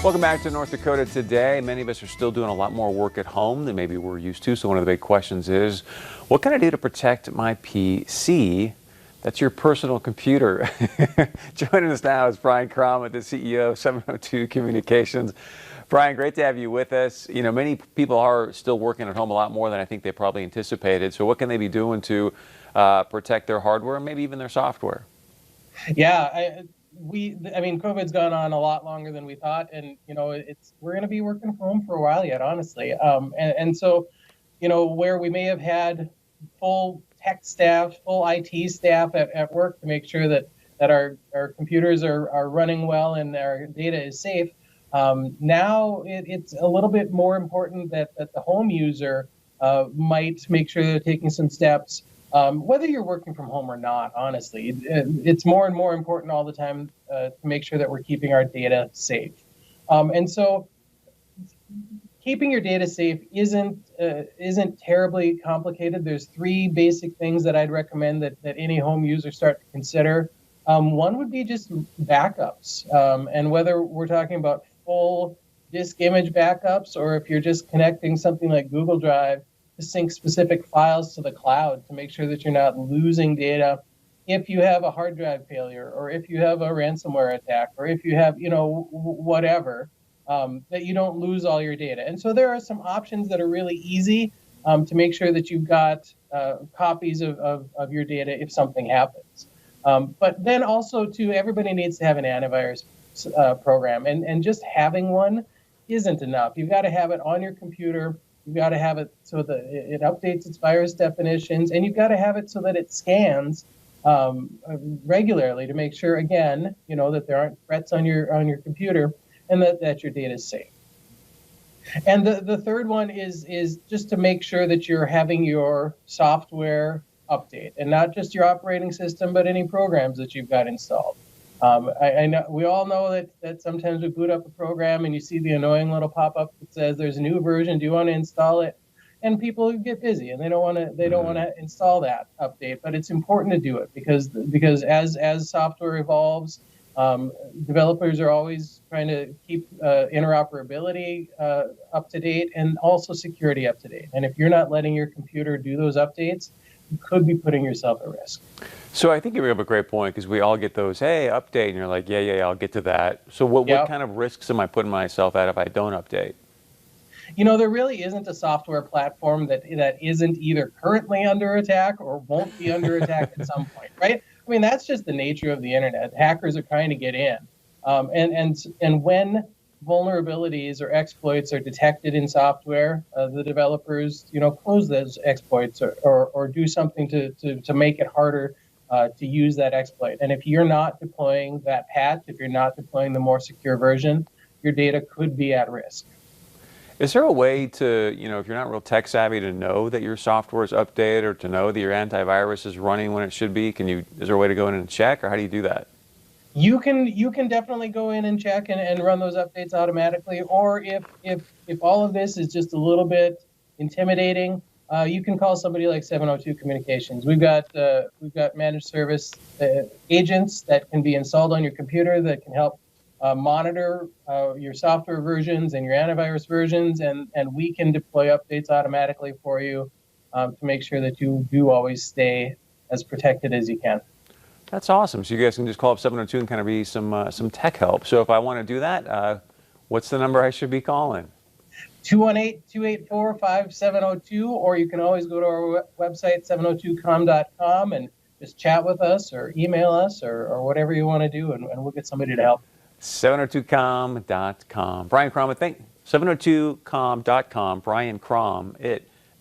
Welcome back to North Dakota Today. Many of us are still doing a lot more work at home than maybe we're used to. So one of the big questions is, what can I do to protect my PC? That's your personal computer. Joining us now is Brian Crom, the CEO of 702 Communications. Brian, great to have you with us. You know, many people are still working at home a lot more than I think they probably anticipated. So what can they be doing to protect their hardware and maybe even their software? Yeah, I mean, COVID's gone on a lot longer than we thought, and we're going to be working from home for a while yet, honestly. And so, where we may have had full tech staff, full IT staff at work to make sure that our computers are running well and our data is safe. Now it's a little bit more important that the home user might make sure they're taking some steps. Whether you're working from home or not, honestly, it's more and more important all the time to make sure that we're keeping our data safe. And so keeping your data safe isn't terribly complicated. There's three basic things that I'd recommend that any home user start to consider. One would be just backups. And whether we're talking about full disk image backups or if you're just connecting something like Google Drive to sync specific files to the cloud to make sure that you're not losing data if you have a hard drive failure or if you have a ransomware attack or if you have, whatever, that you don't lose all your data. And so there are some options that are really easy to make sure that you've got copies of your data if something happens. But then also, too, everybody needs to have an antivirus program. And just having one isn't enough. You've got to have it on your computer. You've got to have it so that it updates its virus definitions, and you've got to have it so that it scans regularly to make sure, again, that there aren't threats on your computer and that your data is safe. And the third one is just to make sure that you're having your software update, and not just your operating system, but any programs that you've got installed. I know we all know that sometimes we boot up a program and you see the annoying little pop-up that says there's a new version. Do you want to install it? And people get busy and they don't want to install that update. But it's important to do it because as software evolves, developers are always trying to keep interoperability up to date and also security up to date. And if you're not letting your computer do those updates, you could be putting yourself at risk. So I think you bring up a great point because we all get those, hey, update, and you're like, yeah, I'll get to that. So what kind of risks am I putting myself at if I don't update? There really isn't a software platform that isn't either currently under attack or won't be under attack at some point, right? I mean, that's just the nature of the internet. Hackers are trying to get in. And when vulnerabilities or exploits are detected in software, the developers, close those exploits or do something to make it harder to use that exploit. And if you're not deploying that patch, if you're not deploying the more secure version, your data could be at risk. Is there a way to, if you're not real tech savvy, to know that your software is updated or to know that your antivirus is running when it should be? Is there a way to go in and check, or how do you do that? You can definitely go in and check and run those updates automatically. Or if all of this is just a little bit intimidating, you can call somebody like 702 Communications. We've got managed service agents that can be installed on your computer that can help monitor your software versions and your antivirus versions, and we can deploy updates automatically for you to make sure that you do always stay as protected as you can. That's awesome. So you guys can just call up 702 and kind of be some tech help. So if I want to do that, what's the number I should be calling? 218-284-5702, or you can always go to our website, 702com.com, and just chat with us or email us or whatever you want to do, and we'll get somebody to help. 702com.com. Brian Crom, 702com.com. Brian Crom.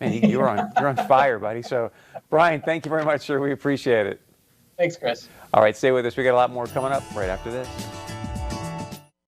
Man, you're on fire, buddy. So, Brian, thank you very much, sir. We appreciate it. Thanks, Chris. All right, stay with us. We got a lot more coming up right after this.